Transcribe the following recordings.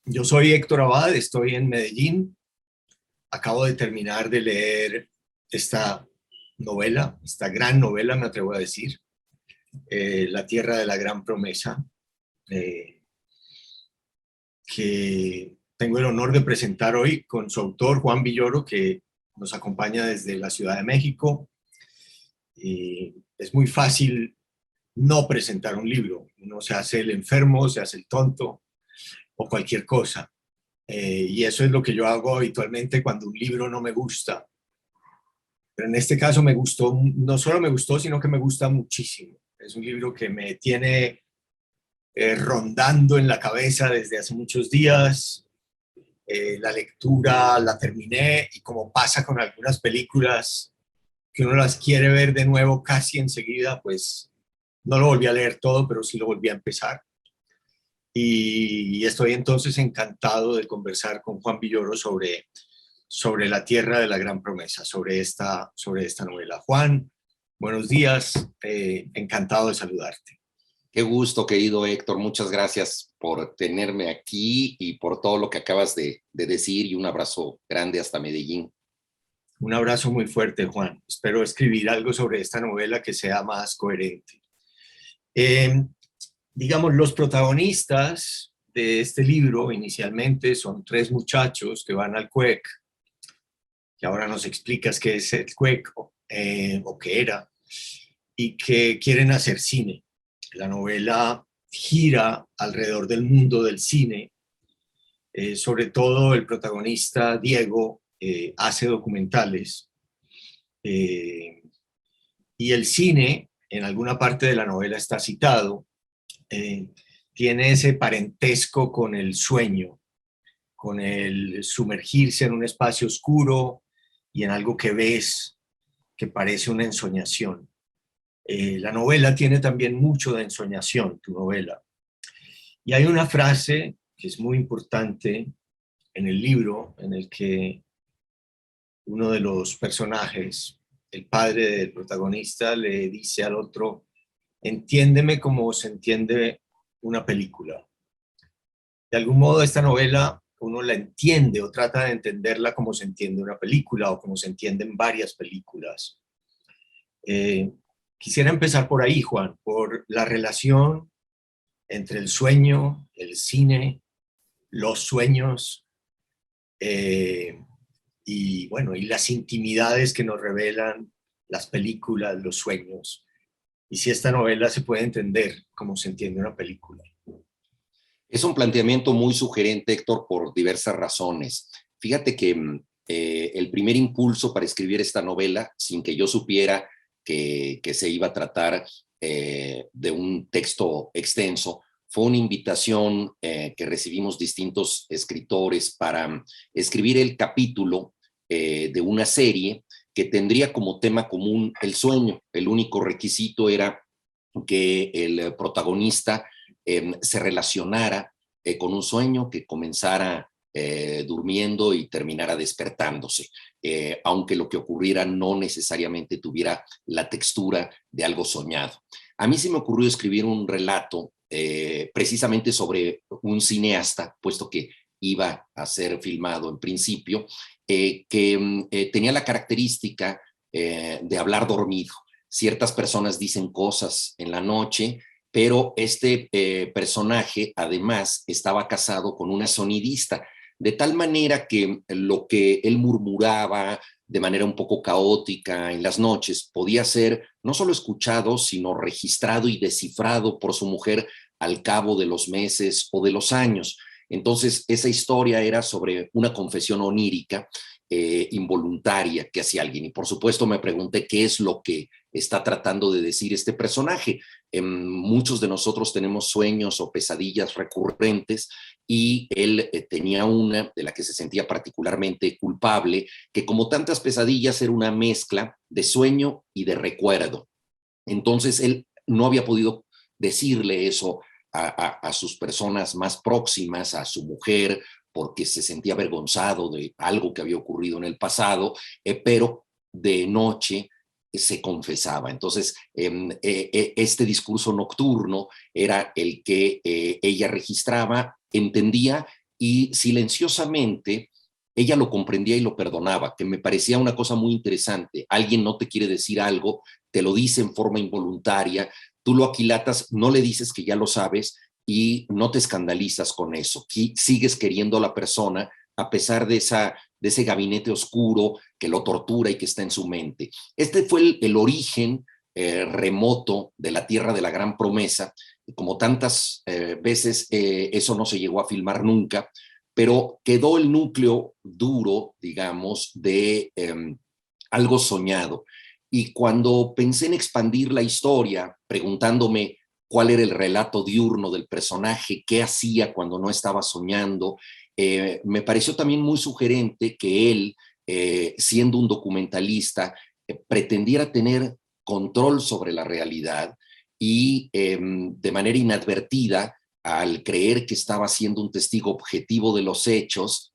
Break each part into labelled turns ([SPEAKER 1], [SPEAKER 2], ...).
[SPEAKER 1] Yo soy Héctor Abad, estoy en Medellín. Acabo de terminar de leer esta novela, esta gran novela, me atrevo a decir, La Tierra de la Gran Promesa, eh, que tengo el honor de presentar hoy con su autor, Juan Villoro, que nos acompaña desde la Ciudad de México. Es muy fácil no presentar un libro. Uno se hace el enfermo, se hace el tonto o cualquier cosa. Y eso es lo que yo hago habitualmente cuando un libro no me gusta. Pero en este caso me gustó, no solo me gustó, sino que me gusta muchísimo. Es un libro que me tiene rondando en la cabeza desde hace muchos días. La lectura la terminé y como pasa con algunas películas que uno las quiere ver de nuevo casi enseguida, pues no lo volví a leer todo, pero sí lo volví a empezar. Y estoy entonces encantado de conversar con Juan Villoro sobre La Tierra de la Gran Promesa, sobre esta novela. Juan, buenos días, encantado de saludarte.
[SPEAKER 2] Qué gusto, querido Héctor. Muchas gracias por tenerme aquí y por todo lo que acabas de decir, y un abrazo grande hasta Medellín.
[SPEAKER 1] Un abrazo muy fuerte, Juan. Espero escribir algo sobre esta novela que sea más coherente. Eh, digamos, los protagonistas de este libro inicialmente son tres muchachos que van al CUEC, que ahora nos explicas qué es el CUEC o qué era, y que quieren hacer cine. La novela gira alrededor del mundo del cine. Sobre todo el protagonista Diego hace documentales, eh, y el cine en alguna parte de la novela está citado. eh, Tiene ese parentesco con el sueño, con el sumergirse en un espacio oscuro y en algo que ves que parece una ensoñación. La novela tiene también mucho de ensoñación, tu novela. Y hay una frase que es muy importante en el libro, en el que uno de los personajes, el padre del protagonista, le dice al otro: entiéndeme como se entiende una película. De algún modo esta novela uno la entiende o trata de entenderla como se entiende una película o como se entienden varias películas. Eh, Quisiera empezar por ahí, Juan, por la relación entre el sueño, el cine, los sueños, eh, y bueno, y las intimidades que nos revelan las películas, los sueños, y si esta novela se puede entender como se entiende una película.
[SPEAKER 2] Es un planteamiento muy sugerente, Héctor, por diversas razones. Fíjate que el primer impulso para escribir esta novela, sin que yo supiera que se iba a tratar de un texto extenso, fue una invitación que recibimos distintos escritores para escribir el capítulo de una serie que tendría como tema común el sueño. El único requisito era que el protagonista se relacionara con un sueño, que comenzara durmiendo y terminara despertándose, aunque lo que ocurriera no necesariamente tuviera la textura de algo soñado. A mí se me ocurrió escribir un relato precisamente sobre un cineasta, puesto que iba a ser filmado en principio, que tenía la característica de hablar dormido. Ciertas personas dicen cosas en la noche, pero este personaje además estaba casado con una sonidista, de tal manera que lo que él murmuraba de manera un poco caótica en las noches podía ser no solo escuchado, sino registrado y descifrado por su mujer al cabo de los meses o de los años. Entonces, esa historia era sobre una confesión onírica involuntaria que hacía alguien. Y por supuesto me pregunté qué es lo que está tratando de decir este personaje. Muchos de nosotros tenemos sueños o pesadillas recurrentes, y él tenía una de la que se sentía particularmente culpable, que como tantas pesadillas era una mezcla de sueño y de recuerdo. Entonces él no había podido decirle eso a sus personas más próximas, a su mujer, porque se sentía avergonzado de algo que había ocurrido en el pasado, pero de noche se confesaba. Entonces, este discurso nocturno era el que ella registraba, entendía y silenciosamente ella lo comprendía y lo perdonaba, que me parecía una cosa muy interesante. Alguien no te quiere decir algo, te lo dice en forma involuntaria, tú lo aquilatas, no le dices que ya lo sabes y no te escandalizas con eso. Sigues queriendo a la persona a pesar de ese gabinete oscuro que lo tortura y que está en su mente. Este fue el origen remoto de la Tierra de la Gran Promesa. Como tantas veces, eso no se llegó a filmar nunca, pero quedó el núcleo duro, digamos, de algo soñado. Y cuando pensé en expandir la historia, preguntándome cuál era el relato diurno del personaje, qué hacía cuando no estaba soñando, me pareció también muy sugerente que él, siendo un documentalista, pretendiera tener control sobre la realidad y de manera inadvertida, al creer que estaba siendo un testigo objetivo de los hechos,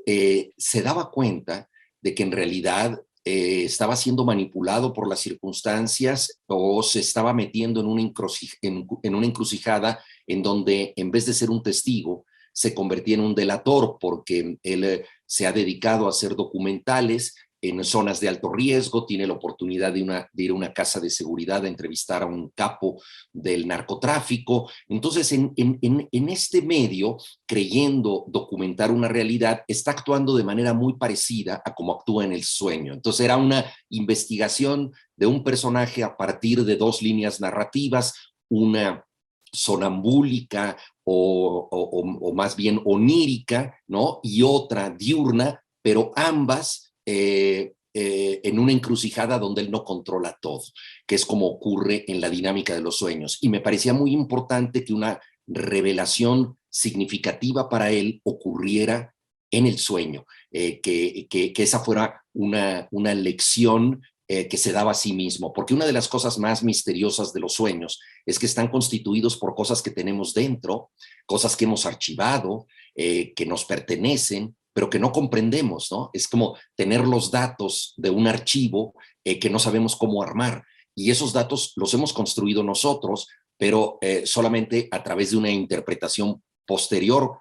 [SPEAKER 2] se daba cuenta de que en realidad estaba siendo manipulado por las circunstancias o se estaba metiendo en una encrucijada en donde en vez de ser un testigo, se convertía en un delator porque él se ha dedicado a hacer documentales en zonas de alto riesgo, tiene la oportunidad de ir a una casa de seguridad a entrevistar a un capo del narcotráfico. Entonces, en este medio, creyendo documentar una realidad, está actuando de manera muy parecida a como actúa en el sueño. Entonces, era una investigación de un personaje a partir de dos líneas narrativas, una sonambúlica o más bien onírica, ¿no? Y otra diurna, pero ambas en una encrucijada donde él no controla todo, que es como ocurre en la dinámica de los sueños. Y me parecía muy importante que una revelación significativa para él ocurriera en el sueño, que esa fuera una lección que se daba a sí mismo, porque una de las cosas más misteriosas de los sueños es que están constituidos por cosas que tenemos dentro, cosas que hemos archivado, que nos pertenecen, pero que no comprendemos, ¿no? Es como tener los datos de un archivo que no sabemos cómo armar, y esos datos los hemos construido nosotros, pero solamente a través de una interpretación posterior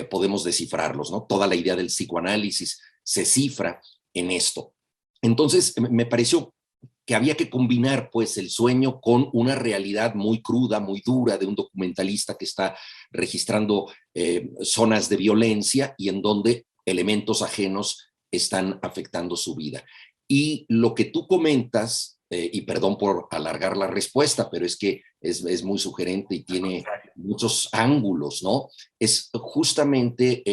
[SPEAKER 2] podemos descifrarlos, ¿no? Toda la idea del psicoanálisis se cifra en esto. Entonces, me pareció que había que combinar pues el sueño con una realidad muy cruda, muy dura de un documentalista que está registrando zonas de violencia y en donde elementos ajenos están afectando su vida. Y lo que tú comentas, y perdón por alargar la respuesta, pero es que es muy sugerente y tiene muchos ángulos, ¿no? Es justamente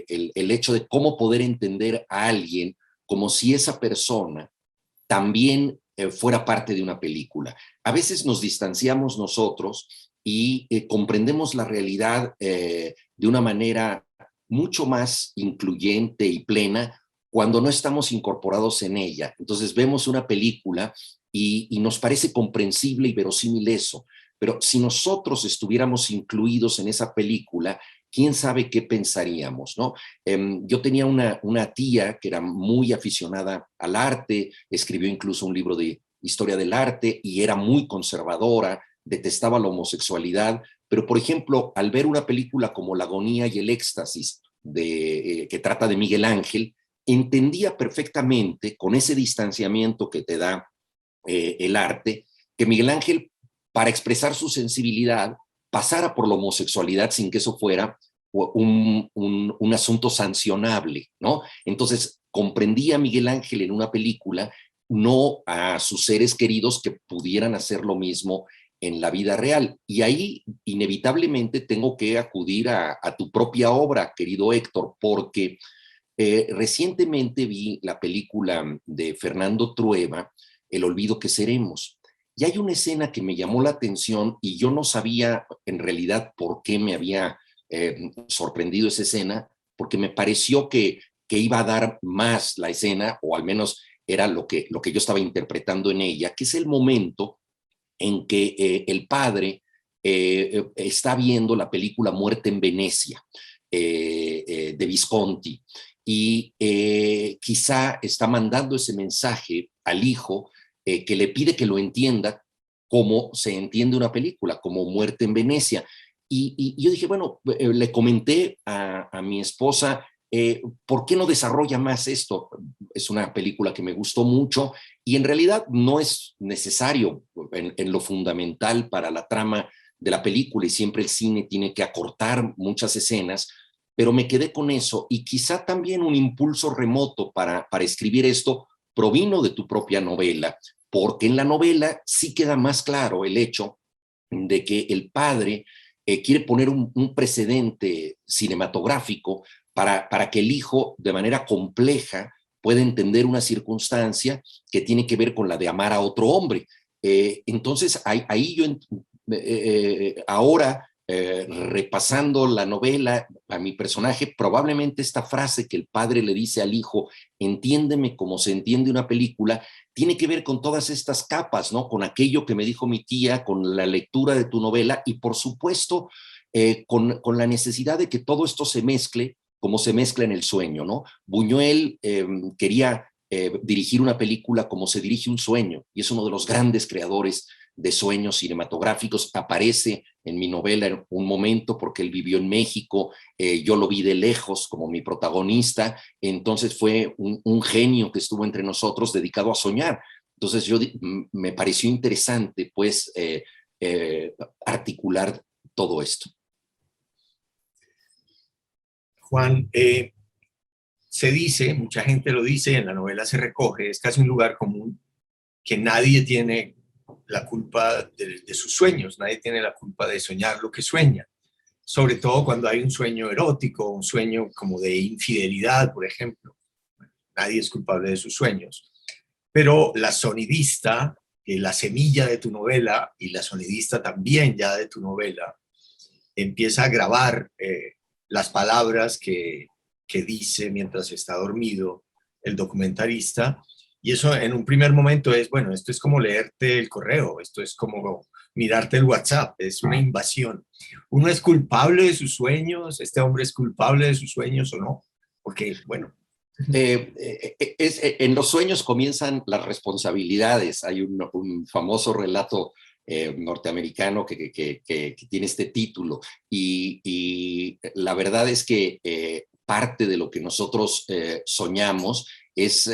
[SPEAKER 2] el hecho de cómo poder entender a alguien como si esa persona también fuera parte de una película. A veces nos distanciamos nosotros y comprendemos la realidad de una manera mucho más incluyente y plena cuando no estamos incorporados en ella. Entonces vemos una película y nos parece comprensible y verosímil eso, pero si nosotros estuviéramos incluidos en esa película, quién sabe qué pensaríamos, ¿no? Yo tenía una tía que era muy aficionada al arte, escribió incluso un libro de historia del arte y era muy conservadora, detestaba la homosexualidad, pero por ejemplo, al ver una película como La agonía y el éxtasis, que trata de Miguel Ángel, entendía perfectamente, con ese distanciamiento que te da el arte, que Miguel Ángel, para expresar su sensibilidad, pasara por la homosexualidad sin que eso fuera un asunto sancionable, ¿no? Entonces, comprendía a Miguel Ángel en una película, no a sus seres queridos que pudieran hacer lo mismo en la vida real. Y ahí, inevitablemente, tengo que acudir a tu propia obra, querido Héctor, porque recientemente vi la película de Fernando Trueba, El olvido que seremos. Y hay una escena que me llamó la atención y yo no sabía en realidad por qué me había sorprendido esa escena, porque me pareció que iba a dar más la escena, o al menos era lo que yo estaba interpretando en ella, que es el momento en que el padre está viendo la película Muerte en Venecia de Visconti y quizá está mandando ese mensaje al hijo que le pide que lo entienda como se entiende una película, como Muerte en Venecia. Y yo dije, bueno, le comenté a mi esposa, ¿por qué no desarrolla más esto? Es una película que me gustó mucho y en realidad no es necesario en lo fundamental para la trama de la película y siempre el cine tiene que acortar muchas escenas, pero me quedé con eso y quizá también un impulso remoto para escribir esto provino de tu propia novela, porque en la novela sí queda más claro el hecho de que el padre quiere poner un precedente cinematográfico para que el hijo de manera compleja pueda entender una circunstancia que tiene que ver con la de amar a otro hombre. Entonces, ahí yo ahora, repasando la novela, a mi personaje, probablemente esta frase que el padre le dice al hijo, entiéndeme como se entiende una película, tiene que ver con todas estas capas, ¿no? Con aquello que me dijo mi tía, con la lectura de tu novela y, por supuesto, con la necesidad de que todo esto se mezcle como se mezcla en el sueño, ¿no? Buñuel quería dirigir una película como se dirige un sueño y es uno de los grandes creadores de sueños cinematográficos. Aparece en mi novela en un momento porque él vivió en México, yo lo vi de lejos como mi protagonista, entonces fue un genio que estuvo entre nosotros dedicado a soñar. Entonces me pareció interesante pues articular todo esto.
[SPEAKER 1] Juan, se dice, mucha gente lo dice, en la novela se recoge, es casi un lugar común, que nadie tiene la culpa de sus sueños, nadie tiene la culpa de soñar lo que sueña, sobre todo cuando hay un sueño erótico, un sueño como de infidelidad, por ejemplo. Nadie es culpable de sus sueños. Pero la sonidista, la semilla de tu novela, y la sonidista también ya de tu novela, empieza a grabar las palabras que dice mientras está dormido el documentalista. Y eso en un primer momento es, bueno, esto es como leerte el correo, esto es como mirarte el WhatsApp, es una invasión. ¿Uno es culpable de sus sueños? ¿Este hombre es culpable de sus sueños o no? Porque, bueno.
[SPEAKER 2] En los sueños comienzan las responsabilidades. Hay un famoso relato norteamericano que tiene este título y la verdad es que parte de lo que nosotros soñamos es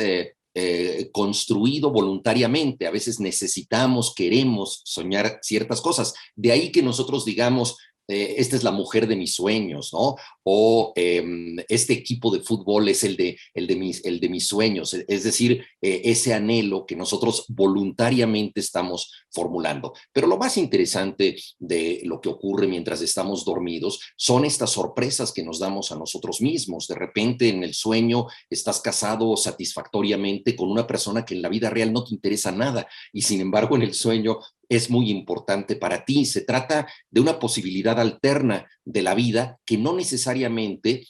[SPEAKER 2] construido voluntariamente. A veces necesitamos, queremos soñar ciertas cosas. De ahí que nosotros digamos, esta es la mujer de mis sueños, ¿no? O este equipo de fútbol es el de mis sueños. Es decir, ese anhelo que nosotros voluntariamente estamos formulando. Pero lo más interesante de lo que ocurre mientras estamos dormidos son estas sorpresas que nos damos a nosotros mismos. De repente en el sueño estás casado satisfactoriamente con una persona que en la vida real no te interesa nada y sin embargo en el sueño es muy importante para ti. Se trata de una posibilidad alterna de la vida que no necesariamente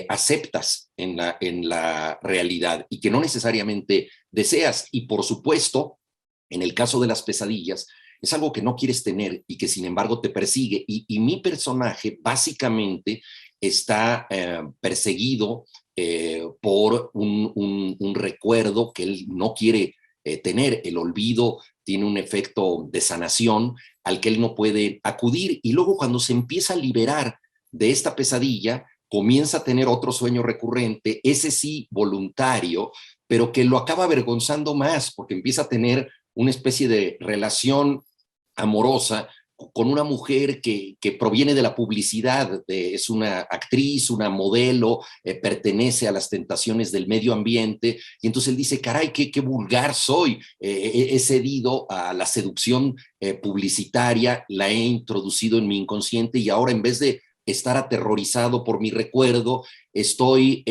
[SPEAKER 2] aceptas en la realidad y que no necesariamente deseas. Y por supuesto, en el caso de las pesadillas, es algo que no quieres tener y que sin embargo te persigue. Y mi personaje básicamente está perseguido por un recuerdo que él no quiere tener. El olvido tiene un efecto de sanación al que él no puede acudir y luego cuando se empieza a liberar de esta pesadilla, comienza a tener otro sueño recurrente, ese sí voluntario, pero que lo acaba avergonzando más porque empieza a tener una especie de relación amorosa con una mujer que proviene de la publicidad, es una actriz, una modelo, pertenece a las tentaciones del medio ambiente, y entonces él dice, caray, qué vulgar soy, he cedido a la seducción publicitaria, la he introducido en mi inconsciente y ahora en vez de estar aterrorizado por mi recuerdo, estoy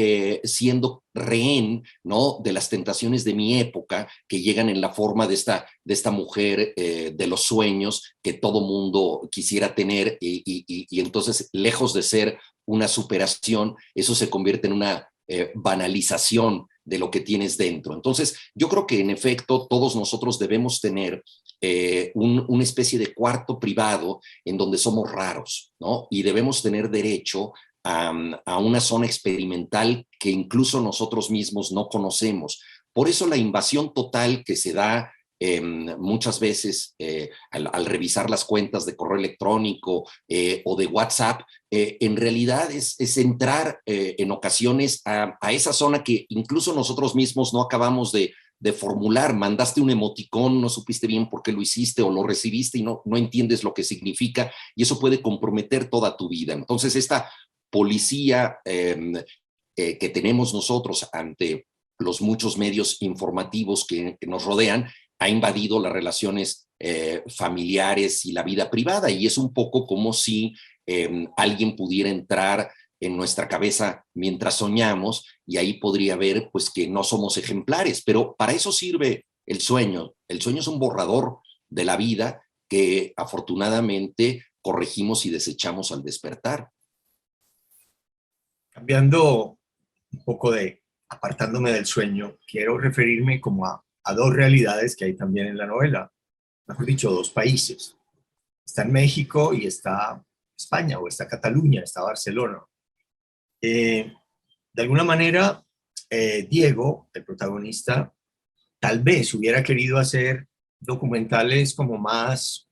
[SPEAKER 2] siendo rehén, ¿no?, de las tentaciones de mi época que llegan en la forma de esta mujer de los sueños que todo mundo quisiera tener y entonces, lejos de ser una superación, eso se convierte en una banalización de lo que tienes dentro. Entonces, yo creo que en efecto todos nosotros debemos tener una especie de cuarto privado en donde somos raros, ¿no? Y debemos tener derecho a una zona experimental que incluso nosotros mismos no conocemos. Por eso la invasión total que se da muchas veces al revisar las cuentas de correo electrónico o de WhatsApp, en realidad es entrar en ocasiones a esa zona que incluso nosotros mismos no acabamos de formular. Mandaste un emoticón, no supiste bien por qué lo hiciste, o lo recibiste y no entiendes lo que significa, y eso puede comprometer toda tu vida. Entonces, esta policía que tenemos nosotros ante los muchos medios informativos que nos rodean ha invadido las relaciones familiares y la vida privada, y es un poco como si alguien pudiera entrar en nuestra cabeza mientras soñamos, y ahí podría ver pues que no somos ejemplares, pero para eso sirve el sueño. El sueño es un borrador de la vida que afortunadamente corregimos y desechamos al despertar.
[SPEAKER 1] Cambiando un poco apartándome del sueño, quiero referirme como a dos realidades que hay también en la novela, mejor dicho, dos países. Está en México y está España, o está Cataluña, está Barcelona. De alguna manera, Diego, el protagonista, tal vez hubiera querido hacer documentales como más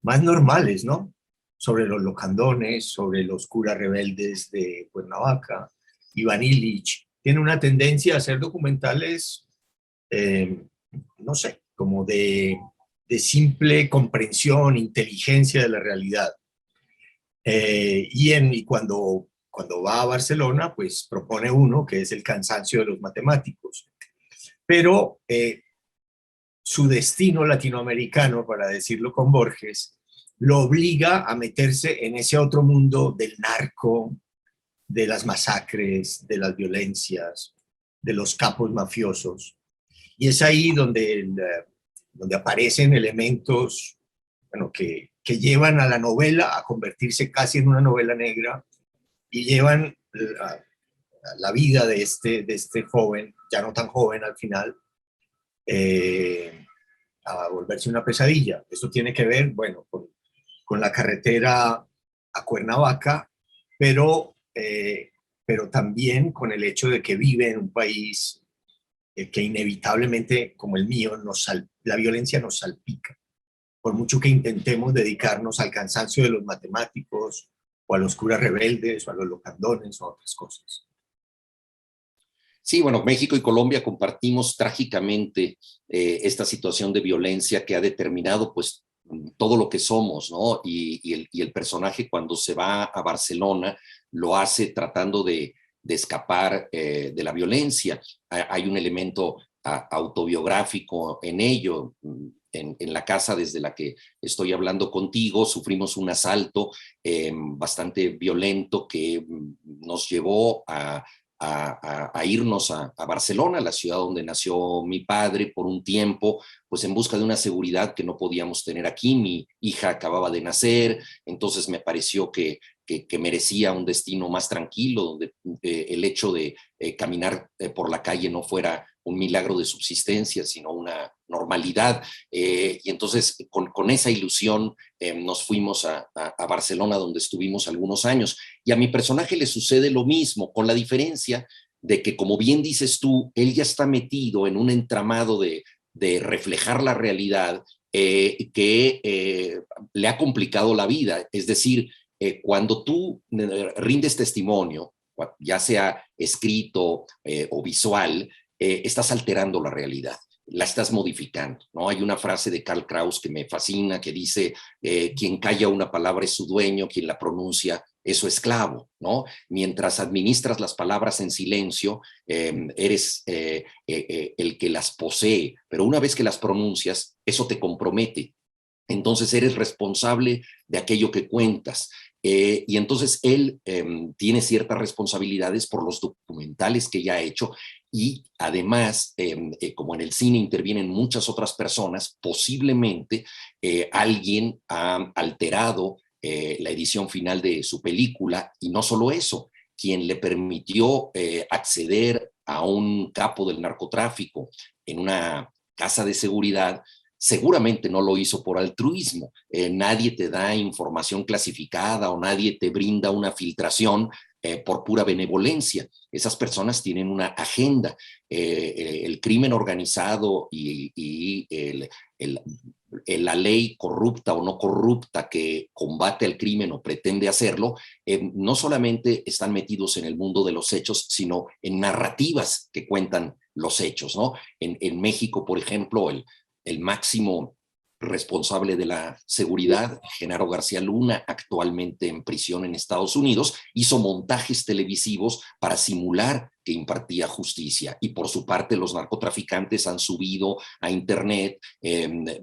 [SPEAKER 1] normales, ¿no? Sobre los locandones, sobre los curas rebeldes de Cuernavaca. Iván Illich tiene una tendencia a hacer documentales, no sé, como de simple comprensión, inteligencia de la realidad. Y cuando va a Barcelona, pues propone uno que es el cansancio de los matemáticos. Pero su destino latinoamericano, para decirlo con Borges, lo obliga a meterse en ese otro mundo del narco, de las masacres, de las violencias, de los capos mafiosos. Y es ahí donde aparecen elementos, bueno, que llevan a la novela a convertirse casi en una novela negra, y llevan la vida de este joven, ya no tan joven al final, a volverse una pesadilla. Esto tiene que ver, bueno, con la carretera a Cuernavaca, pero también con el hecho de que vive en un país que inevitablemente, como el mío, la violencia nos salpica. Por mucho que intentemos dedicarnos al cansancio de los matemáticos, o a los curas rebeldes, o a los locandones, o a otras cosas.
[SPEAKER 2] Sí, bueno, México y Colombia compartimos trágicamente esta situación de violencia que ha determinado pues todo lo que somos, ¿no? Y el personaje, cuando se va a Barcelona, lo hace tratando de escapar de la violencia. Hay un elemento autobiográfico en ello. En la casa desde la que estoy hablando contigo, sufrimos un asalto bastante violento que nos llevó a irnos a Barcelona, la ciudad donde nació mi padre, por un tiempo, pues en busca de una seguridad que no podíamos tener aquí. Mi hija acababa de nacer, entonces me pareció que merecía un destino más tranquilo, donde el hecho de caminar por la calle no fuera un milagro de subsistencia, sino una normalidad. Y entonces con esa ilusión nos fuimos a Barcelona, donde estuvimos algunos años. Y a mi personaje le sucede lo mismo, con la diferencia de que, como bien dices tú, él ya está metido en un entramado de reflejar la realidad que le ha complicado la vida. Es decir, cuando tú rindes testimonio, ya sea escrito o visual, estás alterando la realidad, la estás modificando, ¿no? Hay una frase de Karl Kraus que me fascina, que dice, quien calla una palabra es su dueño, quien la pronuncia es su esclavo, ¿no? Mientras administras las palabras en silencio, eres el que las posee, pero una vez que las pronuncias, eso te compromete. Entonces eres responsable de aquello que cuentas. Y entonces él tiene ciertas responsabilidades por los documentales que ya ha hecho, y además, como en el cine intervienen muchas otras personas, posiblemente alguien ha alterado la edición final de su película, y no solo eso, quien le permitió acceder a un capo del narcotráfico en una casa de seguridad, seguramente no lo hizo por altruismo. Nadie te da información clasificada o nadie te brinda una filtración por pura benevolencia. Esas personas tienen una agenda. El crimen organizado y la ley corrupta o no corrupta que combate al crimen o pretende hacerlo, no solamente están metidos en el mundo de los hechos, sino en narrativas que cuentan los hechos, ¿no? En México, por ejemplo, el máximo responsable de la seguridad, Genaro García Luna, actualmente en prisión en Estados Unidos, hizo montajes televisivos para simular que impartía justicia. Y por su parte, los narcotraficantes han subido a internet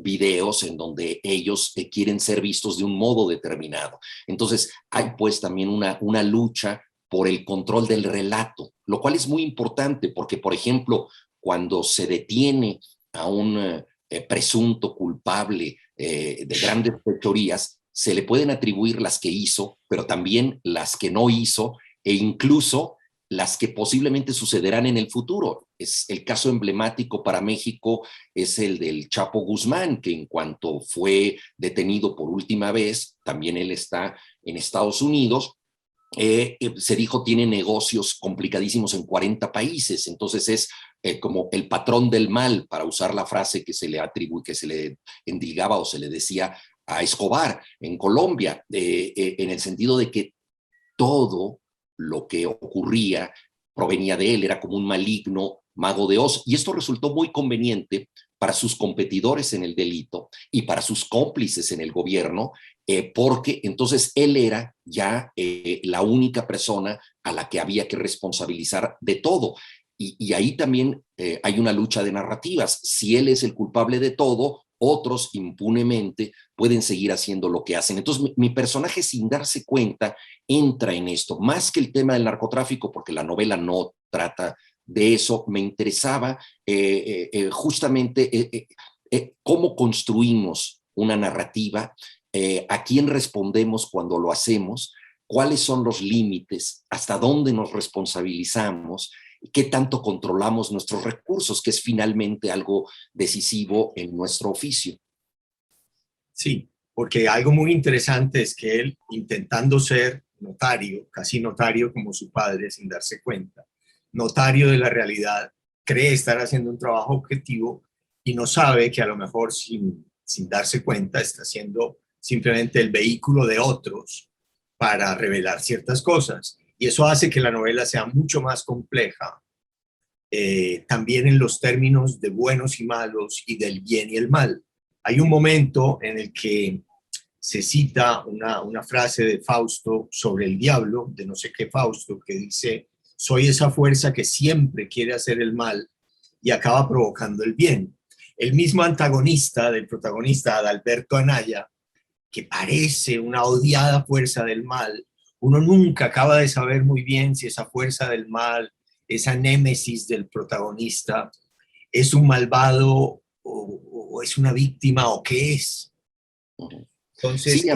[SPEAKER 2] videos en donde ellos quieren ser vistos de un modo determinado. Entonces, hay pues también una lucha por el control del relato, lo cual es muy importante porque, por ejemplo, cuando se detiene a un presunto culpable de grandes fechorías, se le pueden atribuir las que hizo, pero también las que no hizo, e incluso las que posiblemente sucederán en el futuro. Es el caso emblemático para México, es el del Chapo Guzmán, que en cuanto fue detenido por última vez, también él está en Estados Unidos, se dijo tiene negocios complicadísimos en 40 países, entonces es como el patrón del mal, para usar la frase que se le atribuye, que se le endilgaba o se le decía a Escobar en Colombia, en el sentido de que todo lo que ocurría provenía de él, era como un maligno mago de Oz, y esto resultó muy conveniente para sus competidores en el delito y para sus cómplices en el gobierno, porque entonces él era ya la única persona a la que había que responsabilizar de todo. Y ahí también hay una lucha de narrativas. Si él es el culpable de todo, otros impunemente pueden seguir haciendo lo que hacen. Entonces, mi personaje, sin darse cuenta, entra en esto. Más que el tema del narcotráfico, porque la novela no trata de eso, me interesaba justamente cómo construimos una narrativa, a quién respondemos cuando lo hacemos, cuáles son los límites, hasta dónde nos responsabilizamos, qué tanto controlamos nuestros recursos, que es finalmente algo decisivo en nuestro oficio.
[SPEAKER 1] Sí, porque algo muy interesante es que él, intentando ser notario, casi notario como su padre, sin darse cuenta, notario de la realidad, cree estar haciendo un trabajo objetivo y no sabe que a lo mejor sin darse cuenta está siendo simplemente el vehículo de otros para revelar ciertas cosas. Y eso hace que la novela sea mucho más compleja, también en los términos de buenos y malos y del bien y el mal. Hay un momento en el que se cita una frase de Fausto sobre el diablo, de no sé qué Fausto, que dice: soy esa fuerza que siempre quiere hacer el mal y acaba provocando el bien. El mismo antagonista del protagonista, Adalberto Anaya, que parece una odiada fuerza del mal, uno nunca acaba de saber muy bien si esa fuerza del mal, esa némesis del protagonista, es un malvado o es una víctima o qué es. Entonces,
[SPEAKER 2] Sí,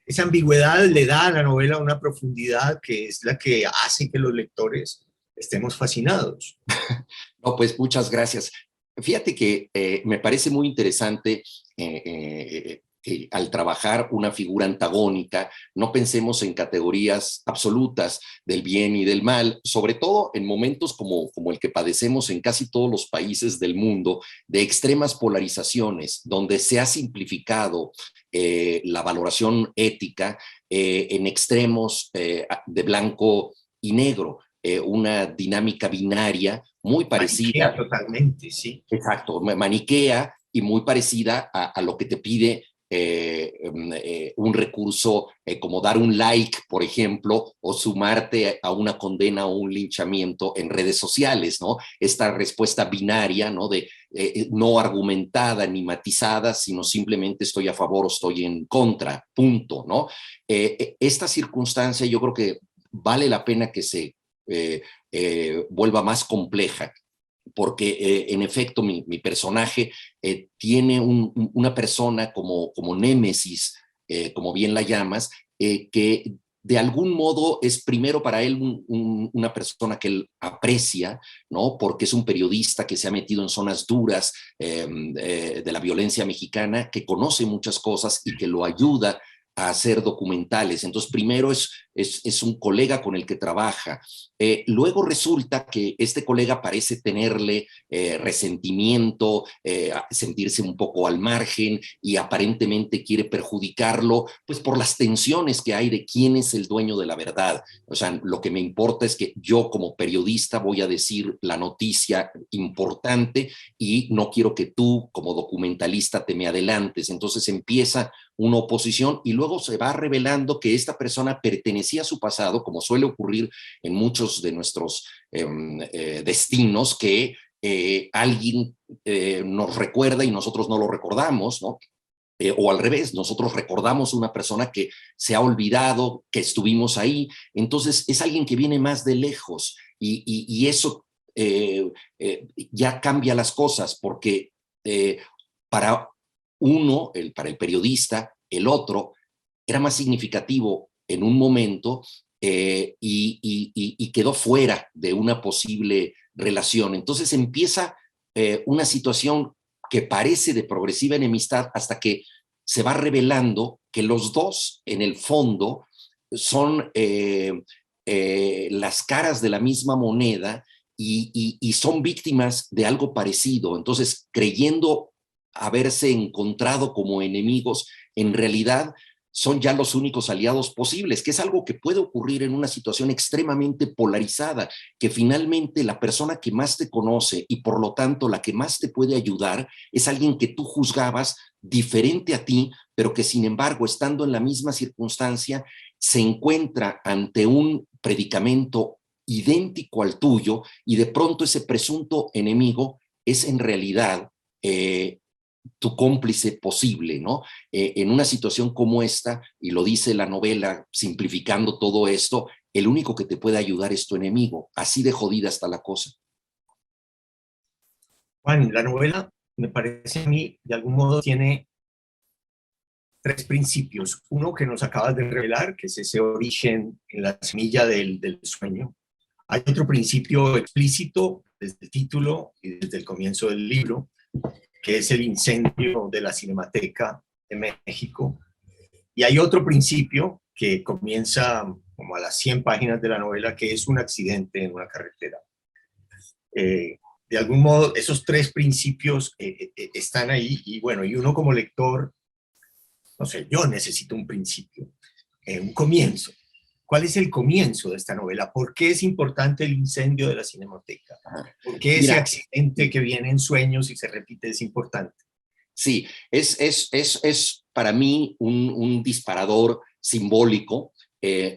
[SPEAKER 1] esa ambigüedad le da a la novela una profundidad que es la que hace que los lectores estemos fascinados.
[SPEAKER 2] no, pues muchas gracias. Fíjate que me parece muy interesante al trabajar una figura antagónica, no pensemos en categorías absolutas del bien y del mal, sobre todo en momentos como el que padecemos en casi todos los países del mundo, de extremas polarizaciones, donde se ha simplificado la valoración ética en extremos de blanco y negro, una dinámica binaria muy parecida.
[SPEAKER 1] Maniquea totalmente, sí.
[SPEAKER 2] Exacto, maniquea y muy parecida a lo que te pide un recurso como dar un like, por ejemplo, o sumarte a una condena o un linchamiento en redes sociales, ¿no? Esta respuesta binaria, ¿no? De no argumentada ni matizada, sino simplemente estoy a favor o estoy en contra, punto, ¿no? Esta circunstancia yo creo que vale la pena que se vuelva más compleja, porque en efecto mi personaje tiene una persona como némesis, como bien la llamas, que de algún modo es primero para él una persona que él aprecia, ¿no? Porque es un periodista que se ha metido en zonas duras de la violencia mexicana, que conoce muchas cosas y que lo ayuda a hacer documentales. Entonces, primero es es un colega con el que trabaja. Luego resulta que este colega parece tenerle resentimiento, sentirse un poco al margen y aparentemente quiere perjudicarlo, pues por las tensiones que hay de quién es el dueño de la verdad. O sea, lo que me importa es que yo como periodista voy a decir la noticia importante y no quiero que tú como documentalista te me adelantes. Entonces empieza una oposición y luego se va revelando que esta persona pertenecía a su pasado, como suele ocurrir en muchos de nuestros destinos, que alguien nos recuerda y nosotros no lo recordamos, ¿no? O al revés, nosotros recordamos una persona que se ha olvidado, que estuvimos ahí. Entonces es alguien que viene más de lejos y eso ya cambia las cosas porque para uno, para el periodista, el otro, era más significativo en un momento y quedó fuera de una posible relación. Entonces empieza una situación que parece de progresiva enemistad hasta que se va revelando que los dos, en el fondo, son las caras de la misma moneda y son víctimas de algo parecido. Entonces, creyendo haberse encontrado como enemigos, en realidad son ya los únicos aliados posibles, que es algo que puede ocurrir en una situación extremadamente polarizada, que finalmente la persona que más te conoce y por lo tanto la que más te puede ayudar es alguien que tú juzgabas diferente a ti, pero que sin embargo, estando en la misma circunstancia, se encuentra ante un predicamento idéntico al tuyo y de pronto ese presunto enemigo es en realidad tu cómplice posible, ¿no? En una situación como esta, y lo dice la novela simplificando todo esto, el único que te puede ayudar es tu enemigo. Así de jodida está la cosa.
[SPEAKER 1] Juan, la novela, me parece a mí, de algún modo tiene tres principios. Uno que nos acabas de revelar, que es ese origen en la semilla del sueño. Hay otro principio explícito desde el título y desde el comienzo del libro, que es el incendio de la Cinemateca de México. Y hay otro principio que comienza como a las 100 páginas de la novela, que es un accidente en una carretera. De algún modo, esos tres principios están ahí y bueno, y uno como lector, no sé, yo necesito un principio, un comienzo. ¿Cuál es el comienzo de esta novela? ¿Por qué es importante el incendio de la Cinemateca? ¿Por qué ese
[SPEAKER 2] Mira,
[SPEAKER 1] accidente que viene en sueños y se repite es importante?
[SPEAKER 2] sí, es para mí un disparador simbólico.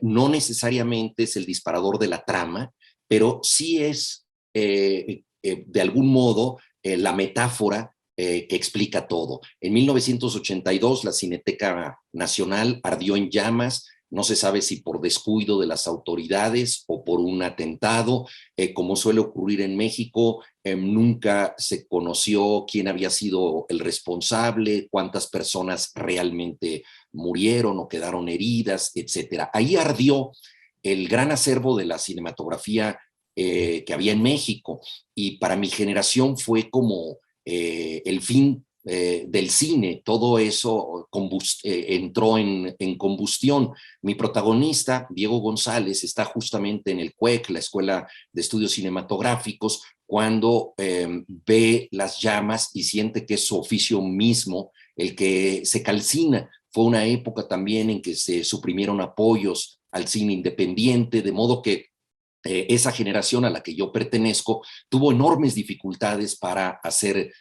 [SPEAKER 2] No necesariamente es el disparador de la trama, pero sí es de algún modo la metáfora que explica todo. En 1982 la Cineteca Nacional ardió en llamas. No se sabe si por descuido de las autoridades o por un atentado, como suele ocurrir en México. Nunca se conoció quién había sido el responsable, cuántas personas realmente murieron o quedaron heridas, etcétera. Ahí ardió el gran acervo de la cinematografía que había en México y para mi generación fue como el fin del cine. Todo eso entró en combustión. Mi protagonista, Diego González, está justamente en el CUEC, la Escuela de Estudios Cinematográficos, cuando ve las llamas y siente que es su oficio mismo el que se calcina. Fue una época también en que se suprimieron apoyos al cine independiente, de modo que esa generación a la que yo pertenezco tuvo enormes dificultades para hacer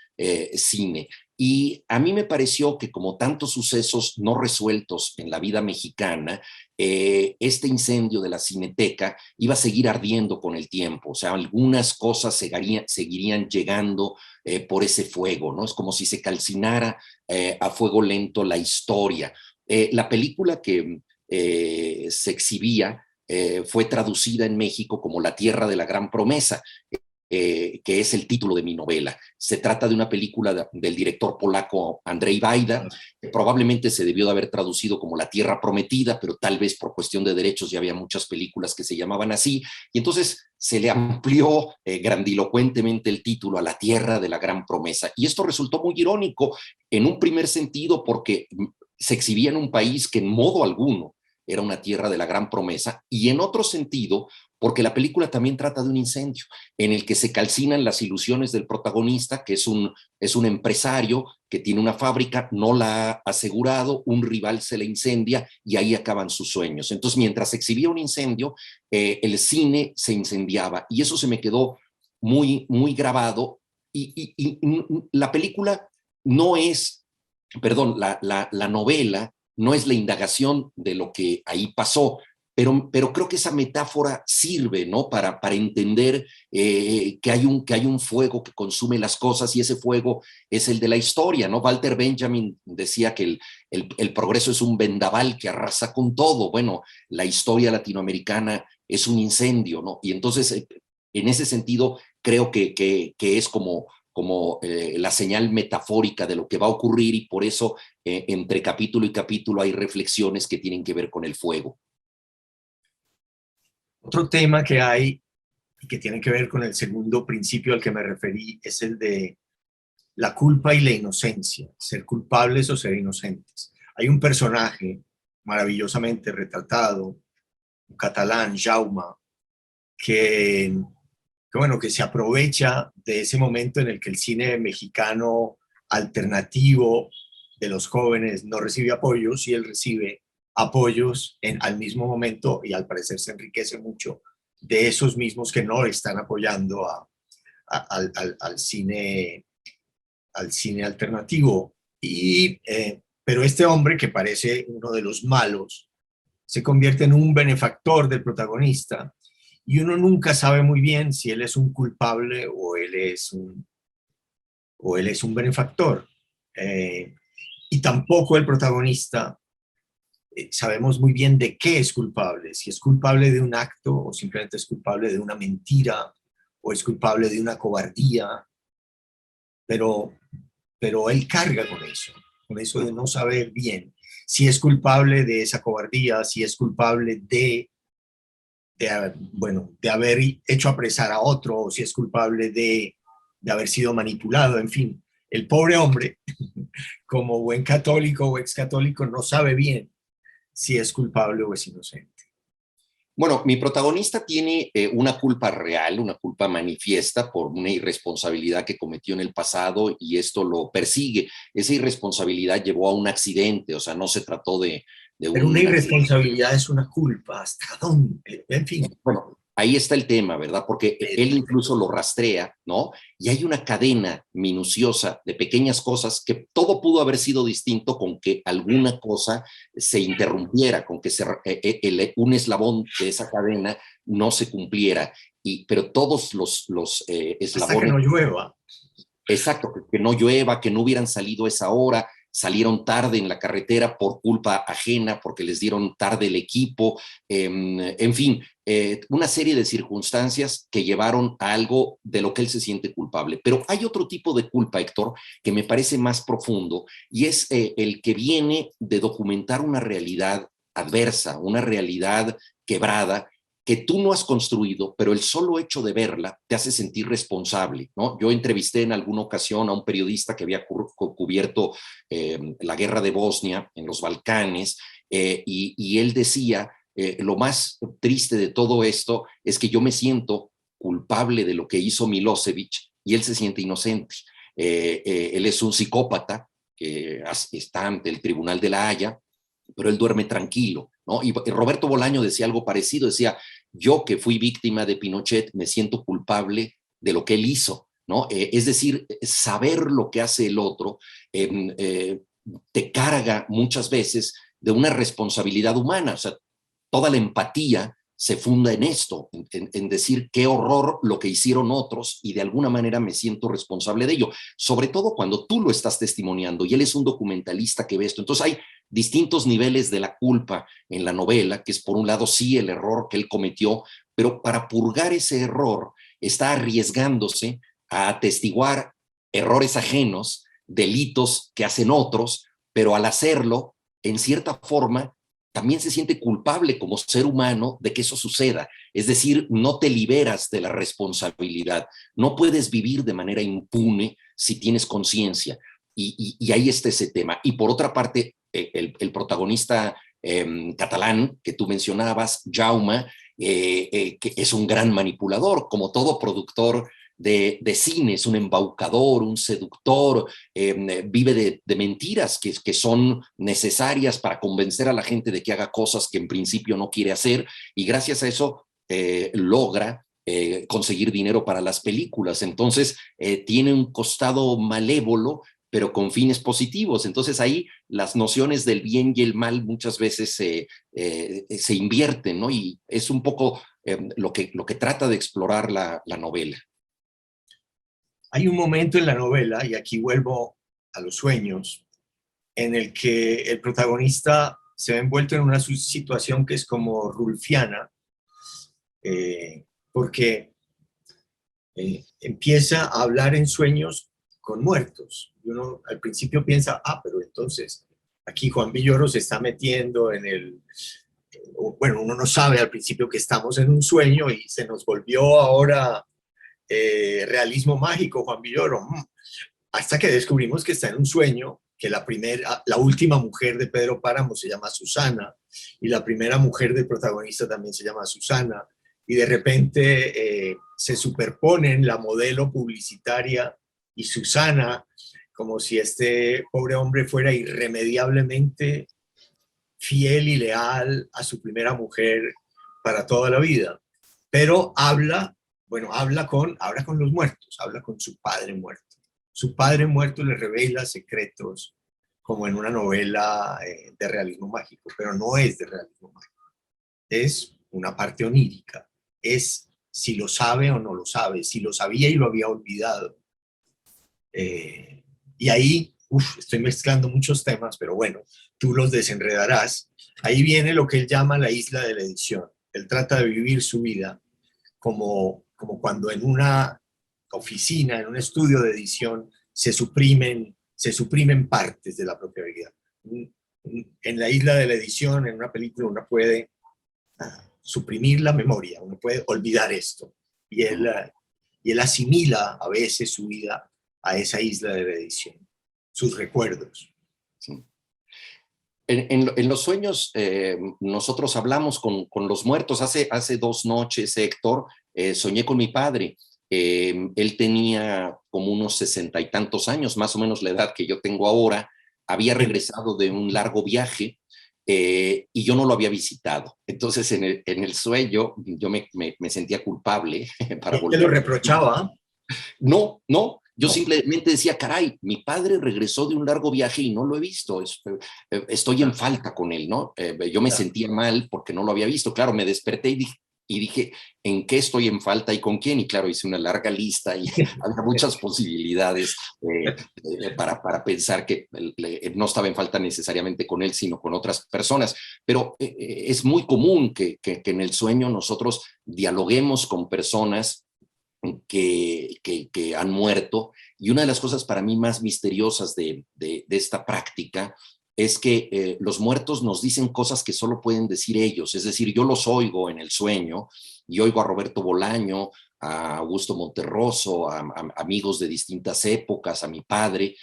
[SPEAKER 2] cine. Y a mí me pareció que como tantos sucesos no resueltos en la vida mexicana, este incendio de la Cineteca iba a seguir ardiendo con el tiempo. O sea, algunas cosas seguirían llegando por ese fuego, ¿no? Es como si se calcinara a fuego lento la historia. La película que se exhibía fue traducida en México como La Tierra de la Gran Promesa, que es el título de mi novela. Se trata de una película del director polaco Andrzej Wajda, que probablemente se debió de haber traducido como La Tierra Prometida, pero tal vez por cuestión de derechos ya había muchas películas que se llamaban así, y entonces se le amplió grandilocuentemente el título a La Tierra de la Gran Promesa. Y esto resultó muy irónico en un primer sentido porque se exhibía en un país que en modo alguno era una tierra de la gran promesa, y en otro sentido, porque la película también trata de un incendio en el que se calcinan las ilusiones del protagonista, que es un empresario que tiene una fábrica, no la ha asegurado, un rival se le incendia y ahí acaban sus sueños. Entonces, mientras se exhibía un incendio, el cine se incendiaba, y eso se me quedó muy, muy grabado. Y la película no es, perdón, la novela no es la indagación de lo que ahí pasó, pero creo que esa metáfora sirve, ¿no? Para entender que hay un fuego que consume las cosas, y ese fuego es el de la historia, ¿no? Walter Benjamin decía que el progreso es un vendaval que arrasa con todo. Bueno, la historia latinoamericana es un incendio, ¿no? Y entonces, en ese sentido, creo que es como la señal metafórica de lo que va a ocurrir, y por eso entre capítulo y capítulo hay reflexiones que tienen que ver con el fuego.
[SPEAKER 1] Otro tema que hay y que tiene que ver con el segundo principio al que me referí es el de la culpa y la inocencia, ser culpables o ser inocentes. Hay un personaje maravillosamente retratado, un catalán, Jaume, que, bueno, que se aprovecha de ese momento en el que el cine mexicano alternativo de los jóvenes no recibe apoyos, y él recibe apoyos al mismo momento, y al parecer se enriquece mucho de esos mismos que no están apoyando al cine, al cine alternativo. Pero este hombre, que parece uno de los malos, se convierte en un benefactor del protagonista, y uno nunca sabe muy bien si él es un culpable o él es un benefactor. Y tampoco el protagonista sabemos muy bien de qué es culpable, si es culpable de un acto o simplemente es culpable de una mentira o es culpable de una cobardía, pero, pero él carga con eso de no saber bien si es culpable de esa cobardía, si es culpable bueno, de haber hecho apresar a otro, o si es culpable de haber sido manipulado. En fin, el pobre hombre, como buen católico o ex católico, no sabe bien si es culpable o es inocente.
[SPEAKER 2] Bueno, mi protagonista tiene una culpa real, una culpa manifiesta por una irresponsabilidad que cometió en el pasado, y esto lo persigue. Esa irresponsabilidad llevó a un accidente, o sea, no se trató de
[SPEAKER 1] Pero
[SPEAKER 2] un
[SPEAKER 1] una
[SPEAKER 2] accidente.
[SPEAKER 1] irresponsabilidad es una culpa. ¿Hasta dónde? En fin.
[SPEAKER 2] Bueno, ahí está el tema, ¿verdad? Porque él incluso lo rastrea, ¿no? Y hay una cadena minuciosa de pequeñas cosas que todo pudo haber sido distinto con que alguna cosa se interrumpiera, con que un eslabón de esa cadena no se cumpliera. Pero todos los
[SPEAKER 1] Hasta que
[SPEAKER 2] eslabones.
[SPEAKER 1] no llueva.
[SPEAKER 2] Exacto, que no llueva, que no hubieran salido a esa hora, salieron tarde en la carretera por culpa ajena, porque les dieron tarde el equipo, en fin, una serie de circunstancias que llevaron a algo de lo que él se siente culpable. Pero hay otro tipo de culpa, Héctor, que me parece más profundo, y es el que viene de documentar una realidad adversa, una realidad quebrada, que tú no has construido, pero el solo hecho de verla te hace sentir responsable, ¿no? Yo entrevisté en alguna ocasión a un periodista que había cubierto la guerra de Bosnia en los Balcanes, y él decía, lo más triste de todo esto es que yo me siento culpable de lo que hizo Milosevic y él se siente inocente. Él es un psicópata que está ante el Tribunal de la Haya, pero él duerme tranquilo, ¿no? Y Roberto Bolaño decía algo parecido, decía, yo que fui víctima de Pinochet me siento culpable de lo que él hizo, ¿no? Es decir, saber lo que hace el otro te carga muchas veces de una responsabilidad humana, o sea, toda la empatía se funda en esto, en decir qué horror lo que hicieron otros y de alguna manera me siento responsable de ello, sobre todo cuando tú lo estás testimoniando y él es un documentalista que ve esto. Entonces hay distintos niveles de la culpa en la novela, que es por un lado sí el error que él cometió, pero para purgar ese error está arriesgándose a atestiguar errores ajenos, delitos que hacen otros, pero al hacerlo, en cierta forma, también se siente culpable como ser humano de que eso suceda. Es decir, no te liberas de la responsabilidad. No puedes vivir de manera impune si tienes conciencia. Y ahí está ese tema. Y por otra parte, el protagonista catalán que tú mencionabas, Jaume, que es un gran manipulador, como todo productor de cine, es un embaucador, un seductor, vive de mentiras que son necesarias para convencer a la gente de que haga cosas que en principio no quiere hacer, y gracias a eso logra conseguir dinero para las películas. Entonces, tiene un costado malévolo, pero con fines positivos. Entonces ahí las nociones del bien y el mal muchas veces se invierten, ¿no? Y es un poco lo que trata de explorar la novela.
[SPEAKER 1] Hay un momento en la novela, y aquí vuelvo a los sueños, en el que el protagonista se ve envuelto en una situación que es como rulfiana, porque empieza a hablar en sueños con muertos. Y uno al principio piensa, pero entonces aquí Juan Villoro se está metiendo en el... Bueno, uno no sabe al principio que estamos en un sueño y se nos volvió ahora realismo mágico, Juan Villoro. Hasta que descubrimos que está en un sueño, que la última mujer de Pedro Páramo se llama Susana, y la primera mujer del protagonista también se llama Susana, y de repente se superponen la modelo publicitaria y Susana, como si este pobre hombre fuera irremediablemente fiel y leal a su primera mujer para toda la vida. Pero habla con los muertos, habla con su padre muerto. Su padre muerto le revela secretos, como en una novela de realismo mágico, pero no es de realismo mágico. Es una parte onírica. Es si lo sabe o no lo sabe, si lo sabía y lo había olvidado. Y ahí, estoy mezclando muchos temas, pero bueno, tú los desenredarás. Ahí viene lo que él llama la isla de la edición. Él trata de vivir su vida como cuando en una oficina, en un estudio de edición, se suprimen partes de la propia vida. En la isla de la edición, en una película, uno puede suprimir la memoria, uno puede olvidar esto. Y él asimila a veces su vida a esa isla de la edición, sus recuerdos.
[SPEAKER 2] Sí. En los sueños, nosotros hablamos con los muertos. Hace 2 noches, Héctor, soñé con mi padre. Él tenía como unos 60 y tantos años, más o menos la edad que yo tengo ahora. Había regresado de un largo viaje y yo no lo había visitado. Entonces, en el sueño, yo me sentía culpable para
[SPEAKER 1] ¿Quién te lo
[SPEAKER 2] volver.
[SPEAKER 1] reprochaba?
[SPEAKER 2] No, no, yo simplemente decía, caray, mi padre regresó de un largo viaje y no lo he visto, estoy en falta con él, ¿no? Yo me sentía mal porque no lo había visto, claro, me desperté y dije, ¿en qué estoy en falta y con quién? Y claro, hice una larga lista y había muchas posibilidades para pensar que no estaba en falta necesariamente con él, sino con otras personas. Pero es muy común que en el sueño nosotros dialoguemos con personas que han muerto. Y una de las cosas para mí más misteriosas de esta práctica es que los muertos nos dicen cosas que solo pueden decir ellos. Es decir, yo los oigo en el sueño y oigo a Roberto Bolaño, a Augusto Monterroso, a amigos de distintas épocas, a mi padre,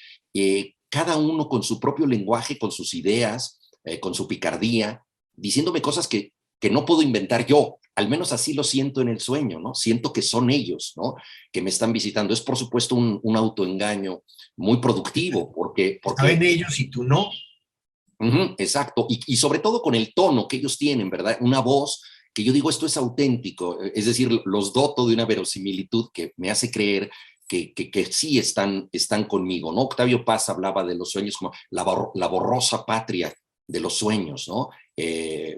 [SPEAKER 2] cada uno con su propio lenguaje, con sus ideas, con su picardía, diciéndome cosas que no puedo inventar yo. Al menos así lo siento en el sueño, ¿no? Siento que son ellos, ¿no? Que me están visitando. Es, por supuesto, un autoengaño muy productivo, porque
[SPEAKER 1] Saben ellos y tú no.
[SPEAKER 2] Exacto, y sobre todo con el tono que ellos tienen, ¿verdad? Una voz que yo digo, esto es auténtico, es decir, los doto de una verosimilitud que me hace creer que sí están conmigo, ¿no? Octavio Paz hablaba de los sueños como la borrosa patria de los sueños, ¿no?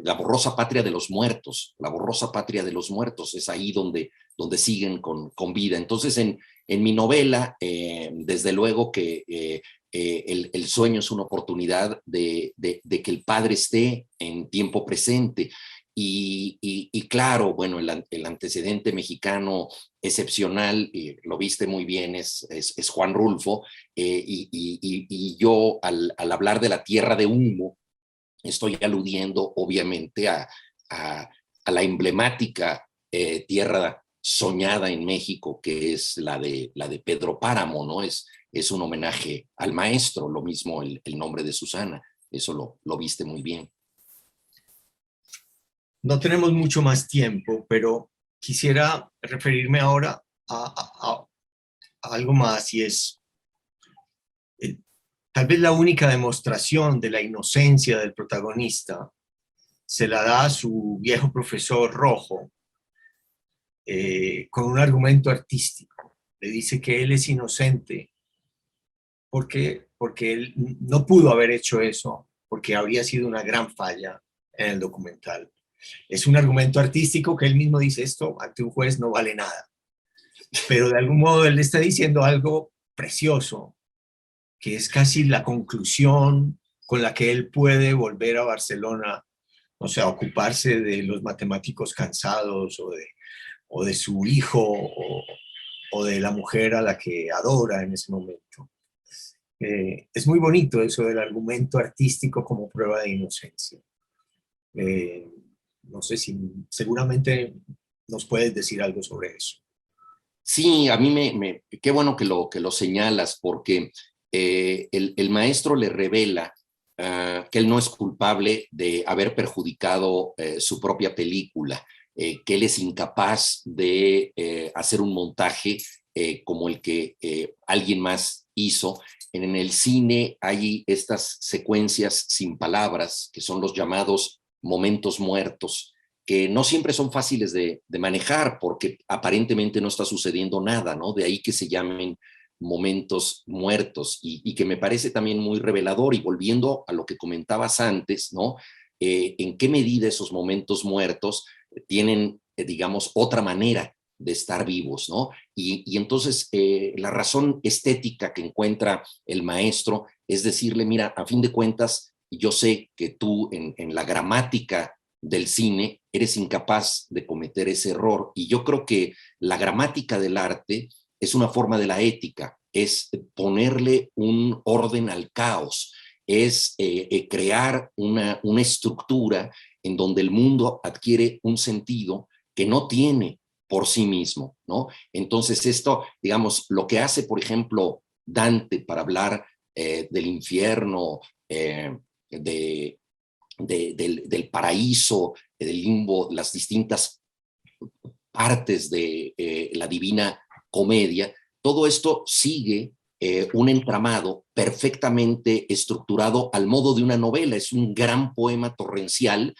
[SPEAKER 2] La borrosa patria de los muertos, la borrosa patria de los muertos, es ahí donde siguen con vida. Entonces, en mi novela, desde luego que el sueño es una oportunidad de que el padre esté en tiempo presente. Y claro, bueno, el antecedente mexicano excepcional, lo viste muy bien, es Juan Rulfo, y yo al hablar de la tierra de humo, estoy aludiendo obviamente a la emblemática tierra soñada en México, que es la de Pedro Páramo, ¿no? Es un homenaje al maestro, lo mismo el nombre de Susana, eso lo viste muy bien.
[SPEAKER 1] No tenemos mucho más tiempo, pero quisiera referirme ahora a algo más y es eh, tal vez la única demostración de la inocencia del protagonista se la da a su viejo profesor Rojo con un argumento artístico. Le dice que él es inocente porque él no pudo haber hecho eso, porque habría sido una gran falla en el documental. Es un argumento artístico que él mismo dice, esto ante un juez no vale nada, pero de algún modo él está diciendo algo precioso, que es casi la conclusión con la que él puede volver a Barcelona, o sea, ocuparse de los matemáticos cansados o de su hijo o de la mujer a la que adora en ese momento. Es muy bonito eso del argumento artístico como prueba de inocencia. Eh, no sé si seguramente nos puedes decir algo sobre eso.
[SPEAKER 2] Sí, a mí qué bueno que lo señalas, porque el maestro le revela que él no es culpable de haber perjudicado su propia película, que él es incapaz de hacer un montaje como el que alguien más hizo. En el cine hay estas secuencias sin palabras, que son los llamados momentos muertos, que no siempre son fáciles de manejar porque aparentemente no está sucediendo nada, ¿no? De ahí que se llamen momentos muertos y que me parece también muy revelador. Y volviendo a lo que comentabas antes, ¿no? ¿En qué medida esos momentos muertos tienen, digamos, otra manera de estar vivos, ¿no? Y entonces la razón estética que encuentra el maestro es decirle, mira, a fin de cuentas, yo sé que tú en la gramática del cine eres incapaz de cometer ese error. Y yo creo que la gramática del arte es una forma de la ética, es ponerle un orden al caos, es crear una estructura en donde el mundo adquiere un sentido que no tiene por sí mismo, ¿no? Entonces esto, digamos, lo que hace, por ejemplo, Dante para hablar del infierno, de, del paraíso, del limbo, las distintas partes de la Divina Comedia, todo esto sigue un entramado perfectamente estructurado al modo de una novela. Es un gran poema torrencial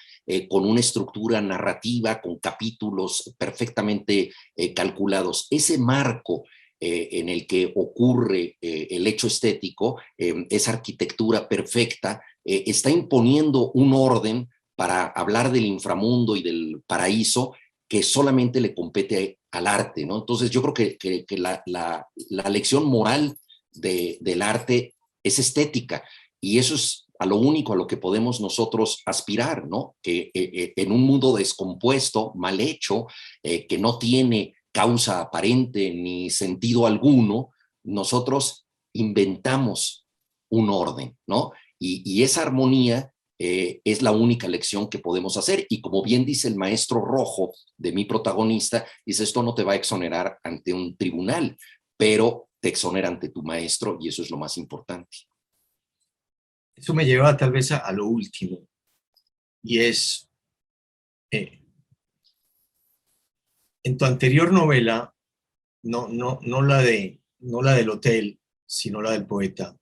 [SPEAKER 2] con una estructura narrativa, con capítulos perfectamente calculados. Ese marco en el que ocurre el hecho estético, esa arquitectura perfecta, está imponiendo un orden para hablar del inframundo y del paraíso que solamente le compete al arte, ¿no? Entonces yo creo que la lección moral del arte es estética y eso es a lo único a lo que podemos nosotros aspirar, ¿no? Que en un mundo descompuesto, mal hecho, que no tiene causa aparente ni sentido alguno, nosotros inventamos un orden, ¿no? Y esa armonía es la única lección que podemos hacer. Y como bien dice el maestro Rojo de mi protagonista, dice, esto no te va a exonerar ante un tribunal, pero te exonera ante tu maestro y eso es lo más importante.
[SPEAKER 1] Eso me lleva tal vez a lo último y es, eh, en tu anterior novela, no la del hotel, sino la del poeta,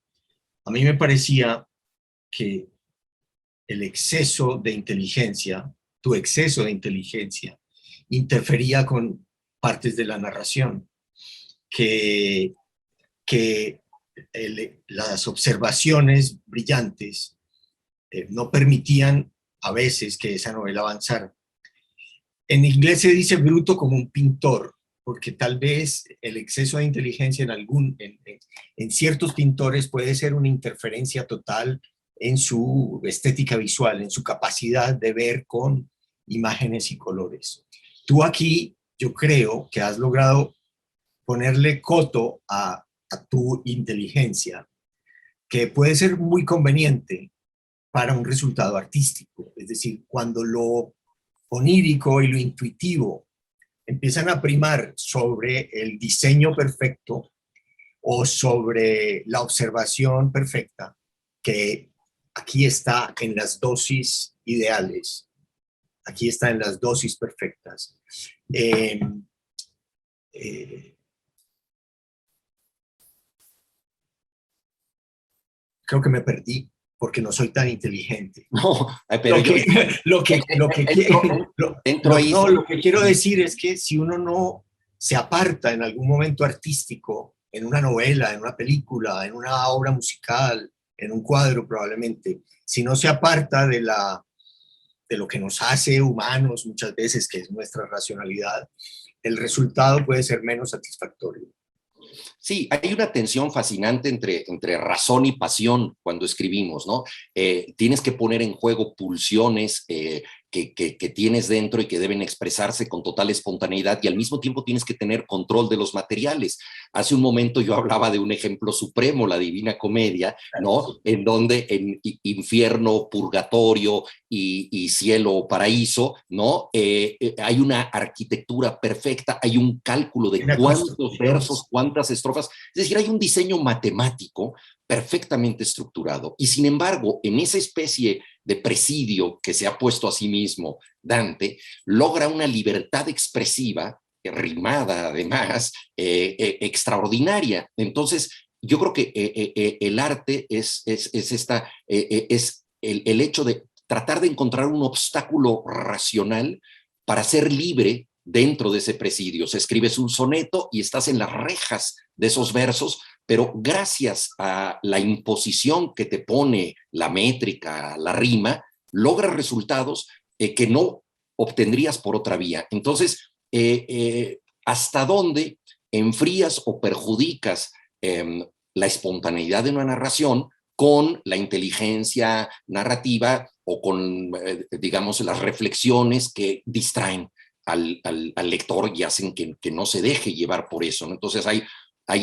[SPEAKER 1] a mí me parecía que el exceso de inteligencia, tu exceso de inteligencia, interfería con partes de la narración, que, que las observaciones brillantes no permitían a veces que esa novela avanzara. En inglés se dice bruto como un pintor, porque tal vez el exceso de inteligencia en ciertos pintores puede ser una interferencia total en su estética visual, en su capacidad de ver con imágenes y colores. Tú aquí, yo creo que has logrado ponerle coto a tu inteligencia, que puede ser muy conveniente para un resultado artístico. Es decir, cuando lo onírico y lo intuitivo empiezan a primar sobre el diseño perfecto o sobre la observación perfecta, que aquí está en las dosis ideales. Aquí está en las dosis perfectas. Eh, Creo que me perdí porque no soy tan inteligente.
[SPEAKER 2] No, pero yo
[SPEAKER 1] Lo que
[SPEAKER 2] entro ahí.
[SPEAKER 1] no, lo que quiero decir es que si uno no se aparta en algún momento artístico, en una novela, en una película, en una obra musical, en un cuadro probablemente, si no se aparta de lo que nos hace humanos muchas veces, que es nuestra racionalidad, el resultado puede ser menos satisfactorio.
[SPEAKER 2] Sí, hay una tensión fascinante entre razón y pasión cuando escribimos, ¿no? Tienes que poner en juego pulsiones que tienes dentro y que deben expresarse con total espontaneidad, y al mismo tiempo tienes que tener control de los materiales. Hace un momento yo hablaba de un ejemplo supremo, la Divina Comedia, ¿no? En donde en infierno, purgatorio y cielo o paraíso, ¿no? Hay una arquitectura perfecta, hay un cálculo de cuántos versos, cuántas estrofas, es decir, hay un diseño matemático perfectamente estructurado. Y sin embargo, en esa especie de presidio que se ha puesto a sí mismo Dante, logra una libertad expresiva, rimada además, extraordinaria. Entonces, yo creo que el arte es el hecho de tratar de encontrar un obstáculo racional para ser libre dentro de ese presidio. Se escribes un soneto y estás en las rejas de esos versos, pero gracias a la imposición que te pone la métrica, la rima, logras resultados que no obtendrías por otra vía. Entonces, ¿hasta dónde enfrías o perjudicas la espontaneidad de una narración con la inteligencia narrativa o con, digamos, las reflexiones que distraen al lector y hacen que no se deje llevar por eso, ¿no? Entonces hay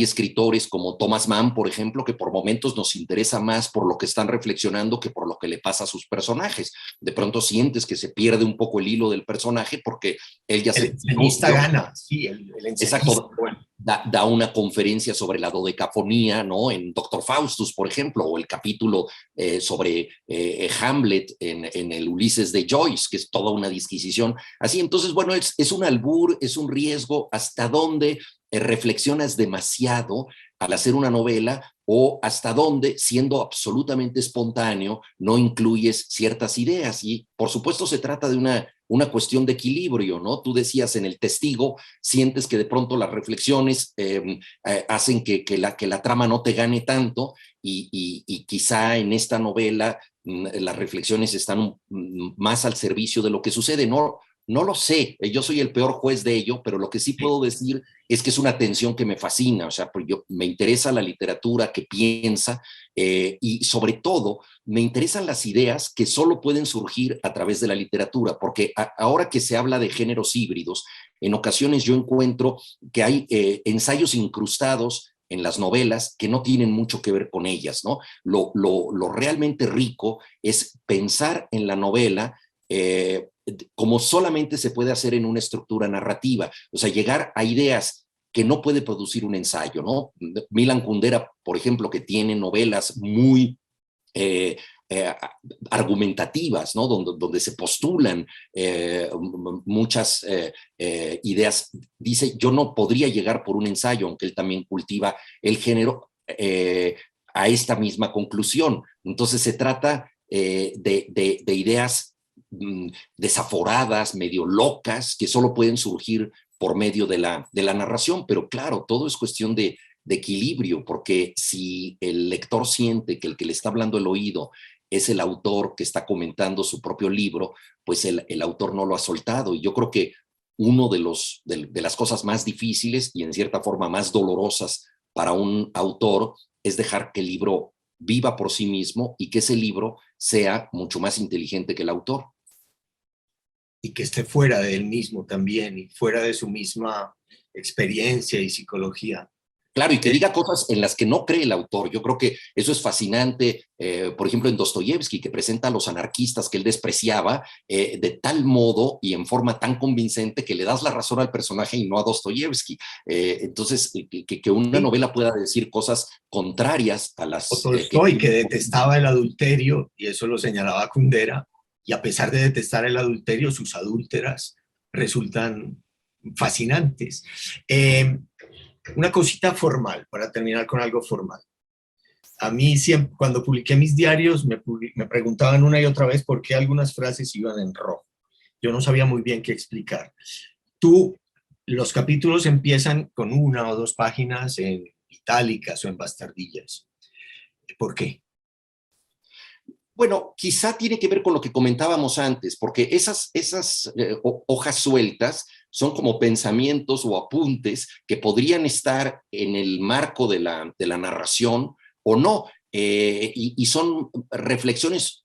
[SPEAKER 2] escritores como Thomas Mann, por ejemplo, que por momentos nos interesa más por lo que están reflexionando que por lo que le pasa a sus personajes. De pronto sientes que se pierde un poco el hilo del personaje porque él ya
[SPEAKER 1] el ensaísta gana, sí, el ensayista.
[SPEAKER 2] Exacto. Da una conferencia sobre la dodecafonía, ¿no? En Doctor Faustus, por ejemplo, o el capítulo sobre Hamlet en el Ulises de Joyce, que es toda una disquisición. Así, entonces, bueno, es un albur, es un riesgo hasta dónde reflexionas demasiado al hacer una novela o hasta dónde, siendo absolutamente espontáneo, no incluyes ciertas ideas. Y, por supuesto, se trata de una cuestión de equilibrio, ¿no? Tú decías en El Testigo, sientes que de pronto las reflexiones hacen que la trama no te gane tanto y quizá en esta novela las reflexiones están más al servicio de lo que sucede. No lo sé, yo soy el peor juez de ello, pero lo que sí puedo decir es que es una tensión que me fascina, o sea, me interesa la literatura que piensa y sobre todo me interesan las ideas que solo pueden surgir a través de la literatura, porque ahora que se habla de géneros híbridos, en ocasiones yo encuentro que hay ensayos incrustados en las novelas que no tienen mucho que ver con ellas, ¿no? Lo realmente rico es pensar en la novela como solamente se puede hacer en una estructura narrativa, o sea, llegar a ideas que no puede producir un ensayo, ¿no? Milan Kundera, por ejemplo, que tiene novelas muy argumentativas, ¿no? Donde se postulan muchas ideas, dice, yo no podría llegar por un ensayo, aunque él también cultiva el género, a esta misma conclusión. Entonces se trata de ideas desaforadas, medio locas, que solo pueden surgir por medio de la narración, pero claro, todo es cuestión de equilibrio, porque si el lector siente que el que le está hablando el oído es el autor que está comentando su propio libro, pues el autor no lo ha soltado. Y yo creo que uno de las cosas más difíciles y en cierta forma más dolorosas para un autor es dejar que el libro viva por sí mismo y que ese libro sea mucho más inteligente que el autor.
[SPEAKER 1] Y que esté fuera de él mismo también, y fuera de su misma experiencia y psicología.
[SPEAKER 2] Claro, y que diga cosas en las que no cree el autor. Yo creo que eso es fascinante, por ejemplo, en Dostoyevsky, que presenta a los anarquistas que él despreciaba de tal modo y en forma tan convincente que le das la razón al personaje y no a Dostoyevsky. Entonces, que una novela pueda decir cosas contrarias a las...
[SPEAKER 1] O Tolstoy, que detestaba el adulterio, y eso lo señalaba Kundera, y a pesar de detestar el adulterio, sus adúlteras resultan fascinantes. Una cosita formal, para terminar con algo formal. A mí siempre, cuando publiqué mis diarios, me preguntaban una y otra vez por qué algunas frases iban en rojo. Yo no sabía muy bien qué explicar. Los capítulos empiezan con 1 o 2 páginas en itálicas o en bastardillas. ¿Por qué?
[SPEAKER 2] Bueno, quizá tiene que ver con lo que comentábamos antes, porque esas hojas sueltas son como pensamientos o apuntes que podrían estar en el marco de la narración o no, y son reflexiones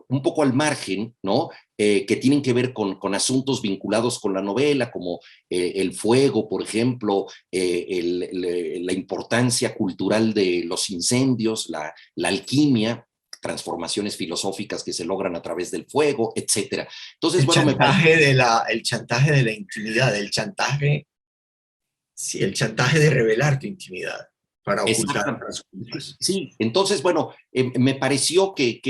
[SPEAKER 2] un poco al margen, ¿no? Que tienen que ver con asuntos vinculados con la novela, como el fuego, por ejemplo, la importancia cultural de los incendios, la alquimia, transformaciones filosóficas que se logran a través del fuego, etcétera. Entonces,
[SPEAKER 1] El
[SPEAKER 2] bueno,
[SPEAKER 1] el chantaje de la intimidad, sí, el chantaje de revelar tu intimidad para ocultar
[SPEAKER 2] exactamente.
[SPEAKER 1] las culpas.
[SPEAKER 2] Sí, entonces, bueno, me pareció que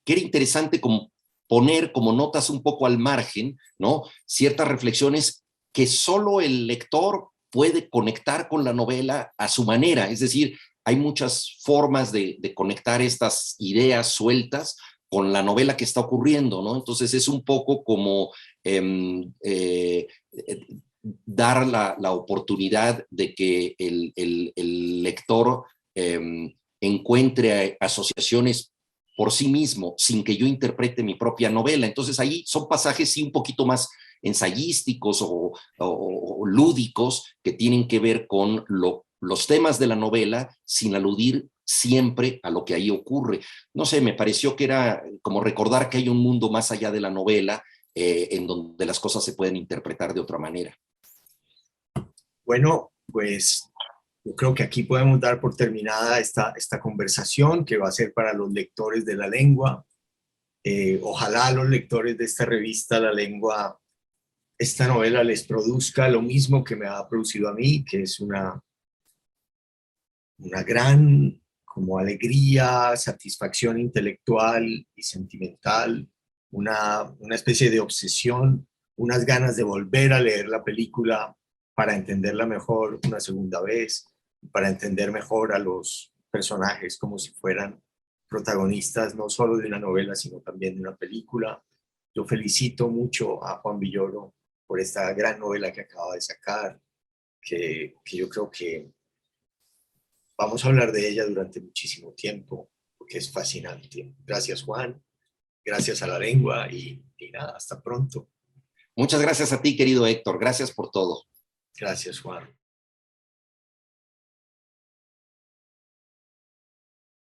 [SPEAKER 2] era interesante como poner como notas un poco al margen, ¿no? Ciertas reflexiones que solo el lector puede conectar con la novela a su manera, es decir, hay muchas formas de conectar estas ideas sueltas con la novela que está ocurriendo, ¿no? Entonces es un poco como dar la oportunidad de que el lector encuentre asociaciones por sí mismo, sin que yo interprete mi propia novela. Entonces ahí son pasajes sí un poquito más ensayísticos o lúdicos que tienen que ver con los temas de la novela sin aludir siempre a lo que ahí ocurre. No sé, me pareció que era como recordar que hay un mundo más allá de la novela en donde las cosas se pueden interpretar de otra manera.
[SPEAKER 1] Bueno, pues yo creo que aquí podemos dar por terminada esta conversación que va a ser para los lectores de la lengua. Ojalá a los lectores de esta revista La Lengua esta novela les produzca lo mismo que me ha producido a mí, que es una gran como alegría, satisfacción intelectual y sentimental, una especie de obsesión, unas ganas de volver a leer la película para entenderla mejor una segunda vez, para entender mejor a los personajes como si fueran protagonistas no solo de una novela, sino también de una película. Yo felicito mucho a Juan Villoro por esta gran novela que acaba de sacar, que yo creo que vamos a hablar de ella durante muchísimo tiempo, porque es fascinante. Gracias, Juan. Gracias a la lengua y nada, hasta pronto.
[SPEAKER 2] Muchas gracias a ti, querido Héctor. Gracias por todo.
[SPEAKER 1] Gracias, Juan.